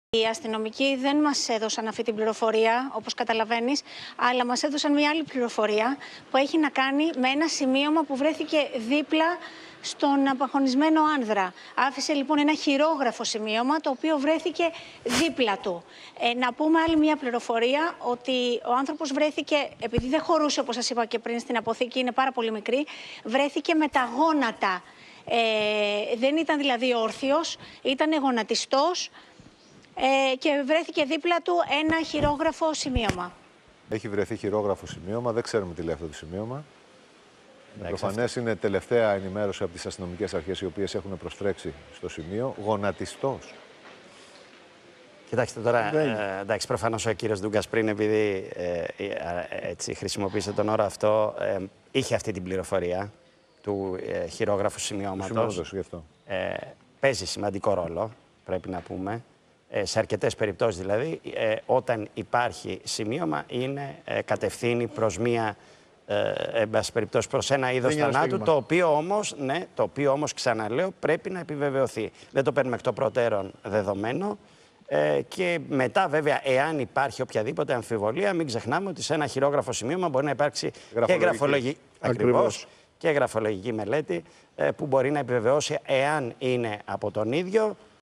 Οι αστυνομικοί δεν μας έδωσαν αυτή την πληροφορία, όπως καταλαβαίνεις, αλλά μας έδωσαν μια άλλη πληροφορία που έχει να κάνει με ένα σημείωμα που βρέθηκε δίπλα στον απαγχωνισμένο άνδρα. Άφησε λοιπόν ένα χειρόγραφο σημείωμα το οποίο βρέθηκε δίπλα του. Να πούμε άλλη μια πληροφορία, ότι ο άνθρωπος βρέθηκε, επειδή δεν χωρούσε όπως σας είπα και πριν στην αποθήκη, είναι πάρα πολύ μικρή, βρέθηκε με τα γόνατα. Δεν ήταν δηλαδή όρθιος, ήταν γονατιστός. Και βρέθηκε δίπλα του ένα χειρόγραφο σημείωμα. Έχει βρεθεί χειρόγραφο σημείωμα, δεν ξέρουμε τι λέει αυτό το σημείωμα. Προφανές είναι τελευταία ενημέρωση από τις αστυνομικές αρχές, οι οποίες έχουν προστρέξει στο σημείο. Γονατιστός. Κοιτάξτε τώρα, εντάξει, προφανώς ο κύριος Ντούγκας πριν, επειδή έτσι χρησιμοποίησε τον όρο αυτό, είχε αυτή την πληροφορία του χειρόγραφου σημειώματος. Παίζει σημαντικό ρόλο, πρέπει να πούμε. Σε αρκετές περιπτώσεις δηλαδή, όταν υπάρχει σημείωμα, είναι κατευθύνει προς μία, εν πάση περιπτώσει, προς ένα είδος θανάτου, το οποίο όμως, ξαναλέω, πρέπει να επιβεβαιωθεί. Δεν το παίρνουμε εκ των προτέρων δεδομένο. Και μετά, βέβαια, εάν υπάρχει οποιαδήποτε αμφιβολία, μην ξεχνάμε ότι σε ένα χειρόγραφο σημείωμα μπορεί να υπάρξει και γραφολογική μελέτη που μπορεί να επιβεβαιώσει εάν είναι από τον ίδιο